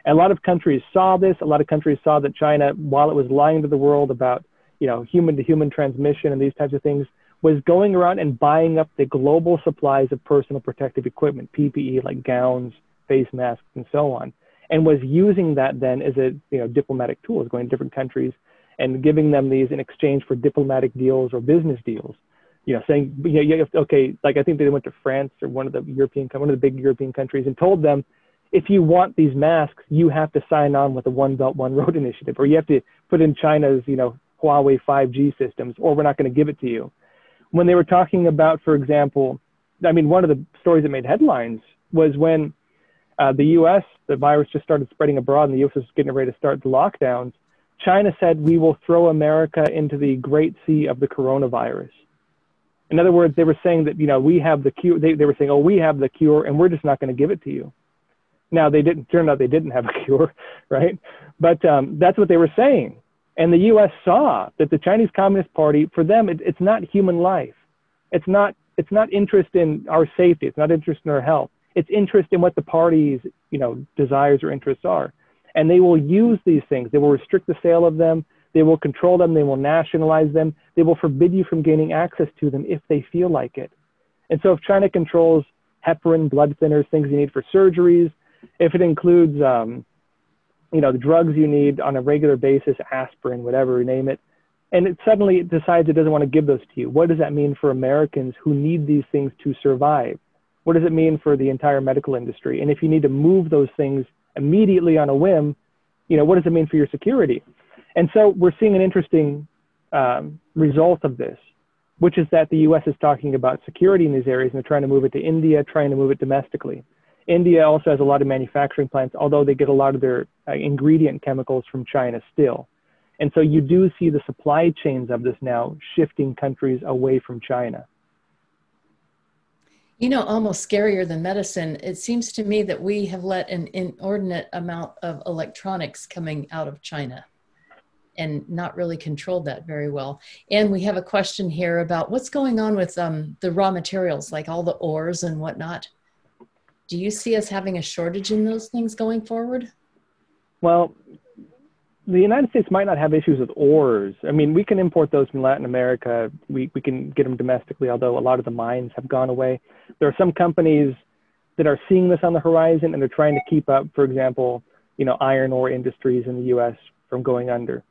And a lot of countries saw this. A lot of countries saw that China, while it was lying to the world about, human-to-human transmission and these types of things, was going around and buying up the global supplies of personal protective equipment, PPE, like gowns, face masks, and so on, and was using that then as a diplomatic tool, going to different countries and giving them these in exchange for diplomatic deals or business deals. Saying, okay, like I think they went to France or one of the big European countries and told them, if you want these masks, you have to sign on with the One Belt, One Road initiative, or you have to put in China's, Huawei 5G systems, or we're not going to give it to you. When they were talking about, for example, one of the stories that made headlines was when the U.S., the virus just started spreading abroad and the U.S. was getting ready to start the lockdowns. China said, we will throw America into the great sea of the coronavirus. In other words, they were saying that, we have the cure. They were saying, oh, we have the cure and we're just not going to give it to you. Now, turned out they didn't have a cure, right? But that's what they were saying. And the U.S. saw that the Chinese Communist Party, for them, it's not human life. It's not interest in our safety. It's not interest in our health. It's interest in what the party's, desires or interests are. And they will use these things. They will restrict the sale of them. They will control them. They will nationalize them. They will forbid you from gaining access to them if they feel like it. And so if China controls heparin, blood thinners, things you need for surgeries, if it includes, the drugs you need on a regular basis, aspirin, whatever, name it, and it suddenly decides it doesn't want to give those to you, what does that mean for Americans who need these things to survive? What does it mean for the entire medical industry? And if you need to move those things immediately on a whim, what does it mean for your security? And so we're seeing an interesting result of this, which is that the U.S. is talking about security in these areas and they're trying to move it to India, trying to move it domestically. India also has a lot of manufacturing plants, although they get a lot of their ingredient chemicals from China still. And so you do see the supply chains of this now shifting countries away from China. Almost scarier than medicine, it seems to me that we have let an inordinate amount of electronics coming out of China and not really controlled that very well. And we have a question here about what's going on with the raw materials, like all the ores and whatnot. Do you see us having a shortage in those things going forward? Well, the United States might not have issues with ores. We can import those from Latin America. We can get them domestically, although a lot of the mines have gone away. There are some companies that are seeing this on the horizon and they're trying to keep up, for example, iron ore industries in the U.S. from going under.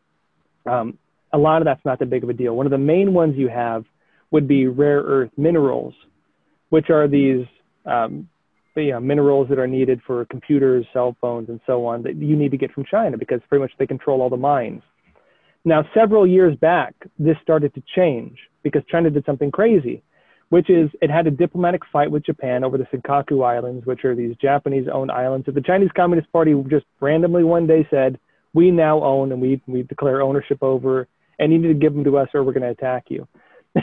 A lot of that's not that big of a deal. One of the main ones you have would be rare earth minerals, which are these minerals that are needed for computers, cell phones, and so on that you need to get from China because pretty much they control all the mines. Now, several years back, this started to change because China did something crazy, which is it had a diplomatic fight with Japan over the Senkaku Islands, which are these Japanese-owned islands that the Chinese Communist Party just randomly one day said, we now own and we declare ownership over, and you need to give them to us or we're going to attack you,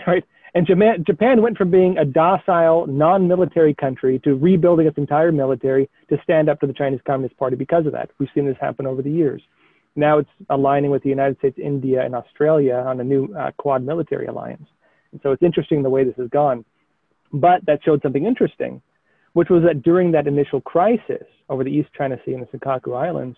right? And Japan went from being a docile, non-military country to rebuilding its entire military to stand up to the Chinese Communist Party because of that. We've seen this happen over the years. Now it's aligning with the United States, India, and Australia on a new Quad military alliance. And so it's interesting the way this has gone. But that showed something interesting, which was that during that initial crisis over the East China Sea and the Senkaku Islands,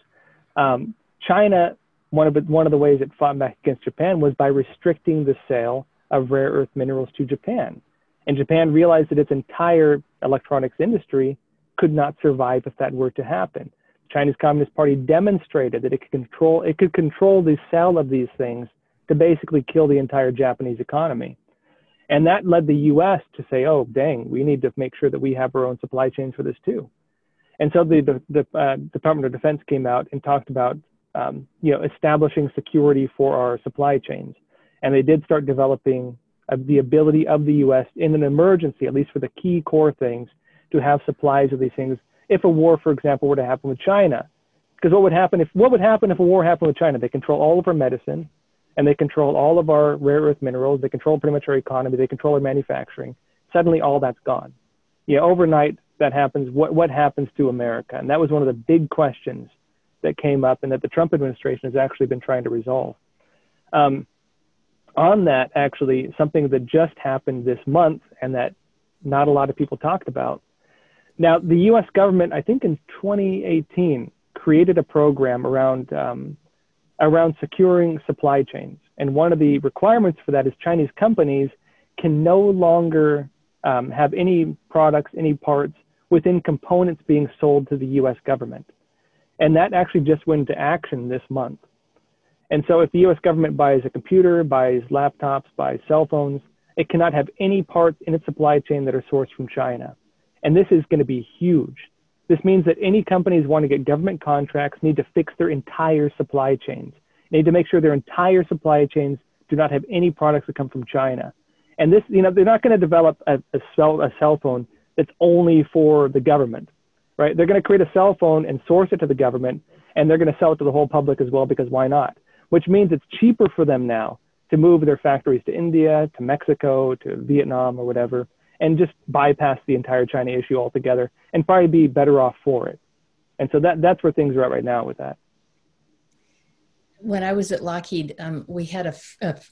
China, one of the ways it fought back against Japan was by restricting the sale of rare earth minerals to Japan. And Japan realized that its entire electronics industry could not survive if that were to happen. The Chinese Communist Party demonstrated that it could control the sale of these things to basically kill the entire Japanese economy. And that led the US to say, oh, dang, we need to make sure that we have our own supply chains for this too. And so the Department of Defense came out and talked about establishing security for our supply chains. And they did start developing the ability of the U.S. in an emergency, at least for the key core things, to have supplies of these things. If a war, for example, were to happen with China, because what would happen if a war happened with China? They control all of our medicine, and they control all of our rare earth minerals. They control pretty much our economy. They control our manufacturing. Suddenly, all that's gone. Overnight, that happens. What happens to America? And that was one of the big questions that came up, and that the Trump administration has actually been trying to resolve. On that, actually, something that just happened this month and that not a lot of people talked about. Now, the U.S. government, I think in 2018, created a program around securing supply chains. And one of the requirements for that is Chinese companies can no longer have any products, any parts within components being sold to the U.S. government. And that actually just went into action this month. And so if the U.S. government buys a computer, buys laptops, buys cell phones, it cannot have any parts in its supply chain that are sourced from China. And this is going to be huge. This means that any companies want to get government contracts need to fix their entire supply chains. They need to make sure their entire supply chains do not have any products that come from China. And this, they're not going to develop a cell phone that's only for the government, right? They're going to create a cell phone and source it to the government, and they're going to sell it to the whole public as well, because why not? Which means it's cheaper for them now to move their factories to India, to Mexico, to Vietnam, or whatever, and just bypass the entire China issue altogether and probably be better off for it. And so that's where things are at right now with that. When I was at Lockheed, we had a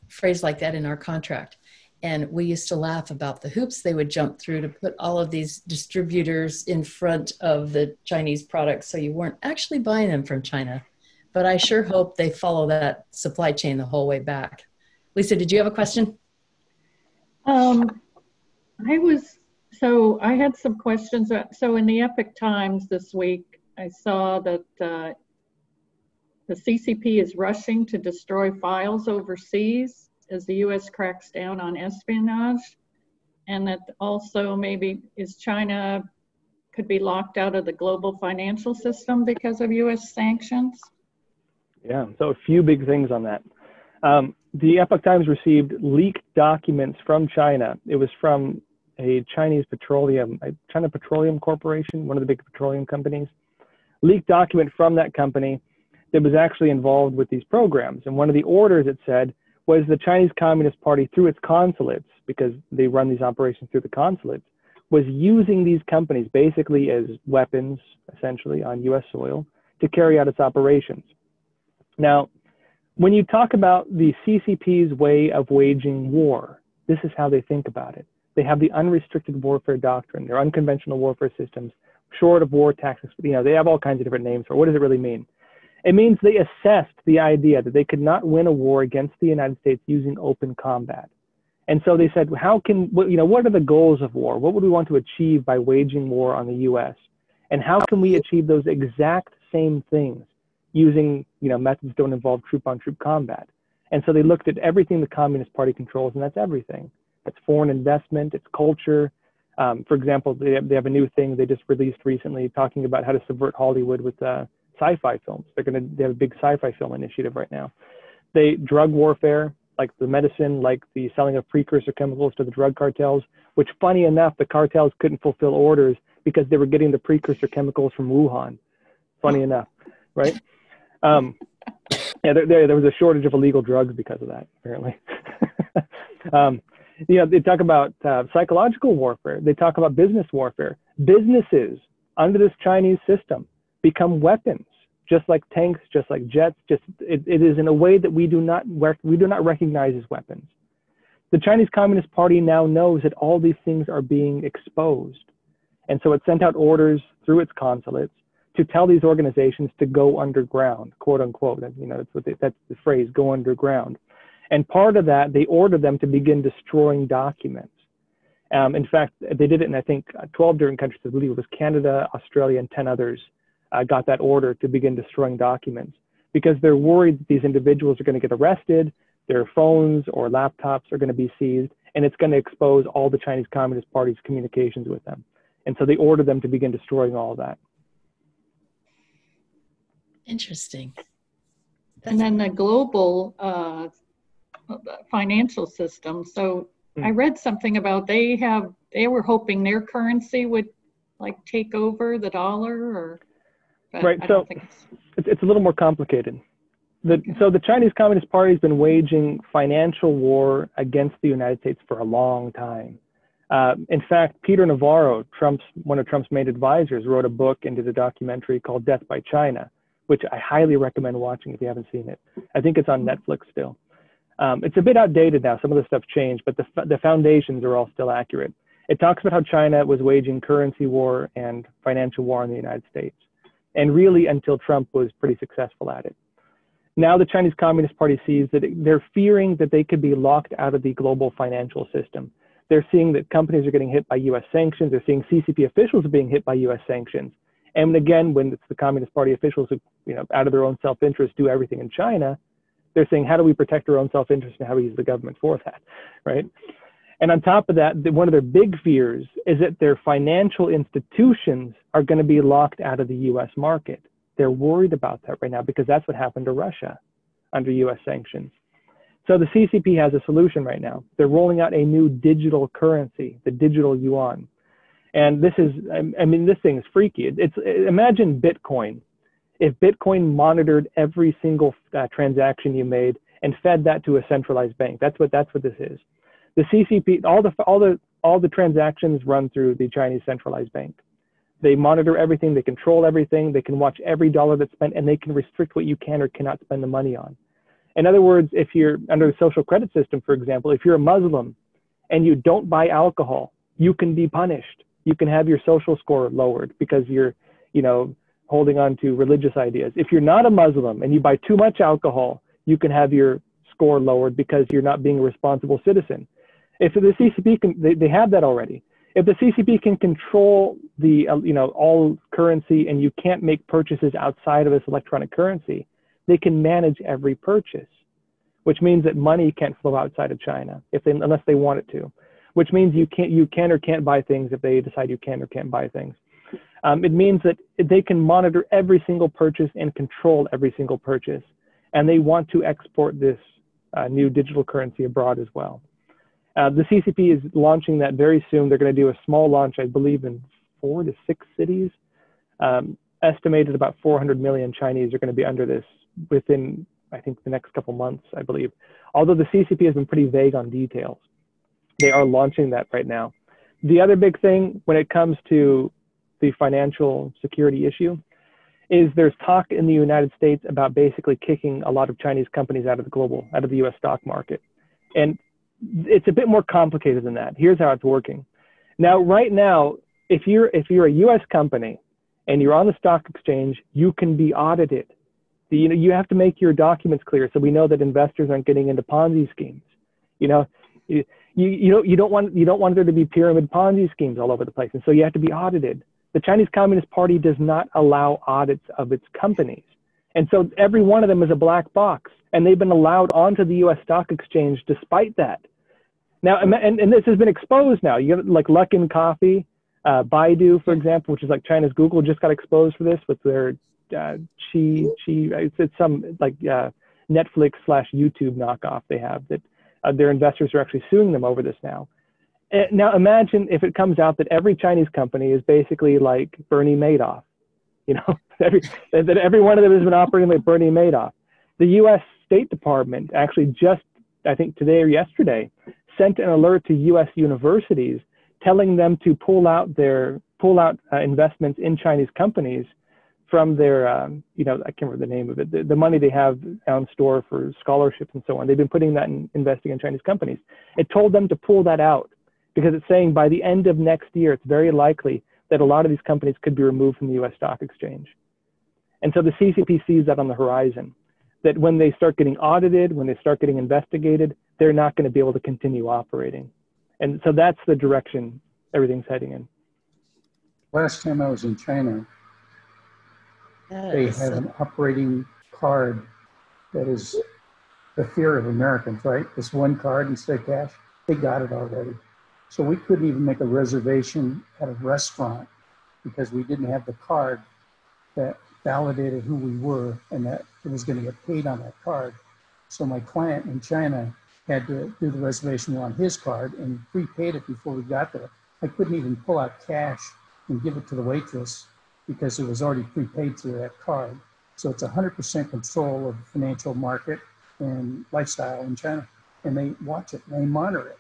phrase like that in our contract. And we used to laugh about the hoops they would jump through to put all of these distributors in front of the Chinese products, so you weren't actually buying them from China. But I sure hope they follow that supply chain the whole way back. Lisa, did you have a question? I had some questions. So in the Epic Times this week, I saw that the CCP is rushing to destroy files overseas as the US cracks down on espionage, and that also maybe China could be locked out of the global financial system because of US sanctions? Yeah, so a few big things on that. The Epoch Times received leaked documents from China. It was from a China Petroleum Corporation, one of the big petroleum companies. Leaked document from that company that was actually involved with these programs. And one of the orders, it said, was the Chinese Communist Party, through its consulates, because they run these operations through the consulates, was using these companies basically as weapons, essentially, on US soil to carry out its operations. Now, when you talk about the CCP's way of waging war, this is how they think about it. They have the unrestricted warfare doctrine, their unconventional warfare systems, short of war tactics. They have all kinds of different names for it. What does it really mean? It means they assessed the idea that they could not win a war against the United States using open combat. And so they said, what are the goals of war? What would we want to achieve by waging war on the US? And how can we achieve those exact same things using, methods that don't involve troop-on-troop combat? And so they looked at everything the Communist Party controls, and that's everything. It's foreign investment, it's culture. For example, they have a new thing they just released recently talking about how to subvert Hollywood with sci-fi films. They have a big sci-fi film initiative right now. Drug warfare, like the medicine, like the selling of precursor chemicals to the drug cartels, which, funny enough, the cartels couldn't fulfill orders because they were getting the precursor chemicals from Wuhan. Funny enough, right? There was a shortage of illegal drugs because of that, apparently. They talk about psychological warfare. They talk about business warfare. Businesses under this Chinese system become weapons, just like tanks, just like jets. It is in a way that we do not recognize as weapons. The Chinese Communist Party now knows that all these things are being exposed, and so it sent out orders through its consulates to tell these organizations to go underground, quote unquote. That's the phrase, go underground. And part of that, they ordered them to begin destroying documents. In fact, they did it in, I think, 12 different countries. I believe it was Canada, Australia, and 10 others got that order to begin destroying documents because they're worried that these individuals are going to get arrested, their phones or laptops are going to be seized, and it's going to expose all the Chinese Communist Party's communications with them. And so they ordered them to begin destroying all of that. Interesting. And then the global financial system. So I read something about they were hoping their currency would take over the dollar, right. So it's a little more complicated. So the Chinese Communist Party has been waging financial war against the United States for a long time. In fact, Peter Navarro, one of Trump's main advisors, wrote a book and did a documentary called Death by China, which I highly recommend watching if you haven't seen it. I think it's on Netflix still. It's a bit outdated now. Some of the stuff changed, but the foundations are all still accurate. It talks about how China was waging currency war and financial war on the United States, and really until Trump was pretty successful at it. Now the Chinese Communist Party sees that they're fearing that they could be locked out of the global financial system. They're seeing that companies are getting hit by US sanctions. They're seeing CCP officials are being hit by US sanctions. And again, when it's the Communist Party officials who, out of their own self-interest, do everything in China, they're saying, how do we protect our own self-interest and how do we use the government for that, right? And on top of that, one of their big fears is that their financial institutions are going to be locked out of the US market. They're worried about that right now because that's what happened to Russia under US sanctions. So the CCP has a solution right now. They're rolling out a new digital currency, the digital yuan. And this is, I mean, this thing is freaky. Imagine Bitcoin. If Bitcoin monitored every single transaction you made and fed that to a centralized bank, that's what this is. The CCP, all the transactions run through the Chinese centralized bank. They monitor everything, they control everything, they can watch every dollar that's spent, and they can restrict what you can or cannot spend the money on. In other words, if you're under the social credit system, for example, if you're a Muslim and you don't buy alcohol, you can be punished. You can have your social score lowered because you're, holding on to religious ideas. If you're not a Muslim and you buy too much alcohol, you can have your score lowered because you're not being a responsible citizen. If the CCP can, they have that already. If the CCP can control the, all currency and you can't make purchases outside of this electronic currency, they can manage every purchase, which means that money can't flow outside of China unless they want it to, which means you can or can't buy things if they decide you can or can't buy things. It means that they can monitor every single purchase and control every single purchase. And they want to export this new digital currency abroad as well. The CCP is launching that very soon. They're going to do a small launch, I believe, in 4 to 6 cities. Estimated about 400 million Chinese are going to be under this within, I think, the next couple months, I believe. Although the CCP has been pretty vague on details. They are launching that right now. The other big thing when it comes to the financial security issue is there's talk in the United States about basically kicking a lot of Chinese companies out of the US stock market. And it's a bit more complicated than that. Here's how it's working. Now, right now, if you're a US company and you're on the stock exchange, you can be audited. You have to make your documents clear so we know that investors aren't getting into Ponzi schemes. You don't want there to be pyramid Ponzi schemes all over the place. And so you have to be audited. The Chinese Communist Party does not allow audits of its companies. And so every one of them is a black box, and they've been allowed onto the US stock exchange despite that. Now, and this has been exposed now. You have like Luckin Coffee, Baidu, for example, which is like China's Google, just got exposed for this with their it's some like Netflix/YouTube knockoff they have that their investors are actually suing them over this now. Now imagine if it comes out that every Chinese company is basically like Bernie Madoff, that every one of them has been operating like Bernie Madoff. The U.S. State Department actually just, I think today or yesterday, sent an alert to U.S. universities telling them to pull out investments in Chinese companies from their, I can't remember the name of it, the money they have on store for scholarships and so on. They've been putting that in investing in Chinese companies. It told them to pull that out because it's saying by the end of next year, it's very likely that a lot of these companies could be removed from the US stock exchange. And so the CCP sees that on the horizon, that when they start getting audited, when they start getting investigated, they're not going to be able to continue operating. And so that's the direction everything's heading in. Last time I was in China, they have an operating card that is the fear of Americans, right? This one card instead of cash. They got it already. So we couldn't even make a reservation at a restaurant because we didn't have the card that validated who we were and that it was going to get paid on that card. So my client in China had to do the reservation on his card and prepaid it before we got there. I couldn't even pull out cash and give it to the waitress because it was already prepaid through that card. So it's 100% control of the financial market and lifestyle in China. And they watch it and they monitor it.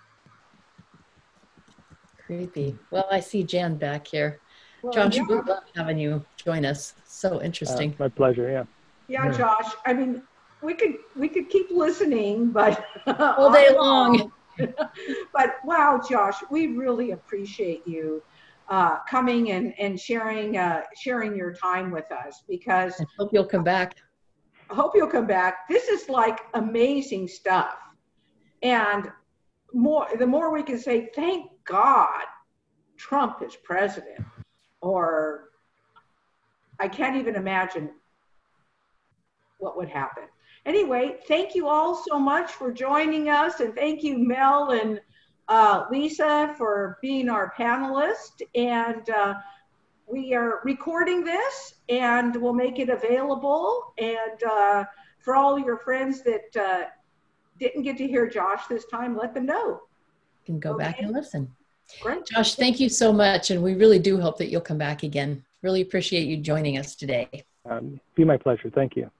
Creepy. Well, I see Jan back here. Well, Josh, yeah. we love having you join us. So interesting. My pleasure, yeah. Yeah, Josh. I mean, we could keep listening, but all day long. But wow, Josh, we really appreciate you coming and sharing your time with us because I hope you'll come back. I hope you'll come back. This is like amazing stuff. And the more we can say, thank God Trump is president, or I can't even imagine what would happen. Anyway, thank you all so much for joining us, and thank you, Mel and Lisa for being our panelist, and we are recording this and we'll make it available. And for all your friends that didn't get to hear Josh this time, let them know. You can go back and listen. Great. Josh, thank you so much. And we really do hope that you'll come back again. Really appreciate you joining us today. Be my pleasure. Thank you.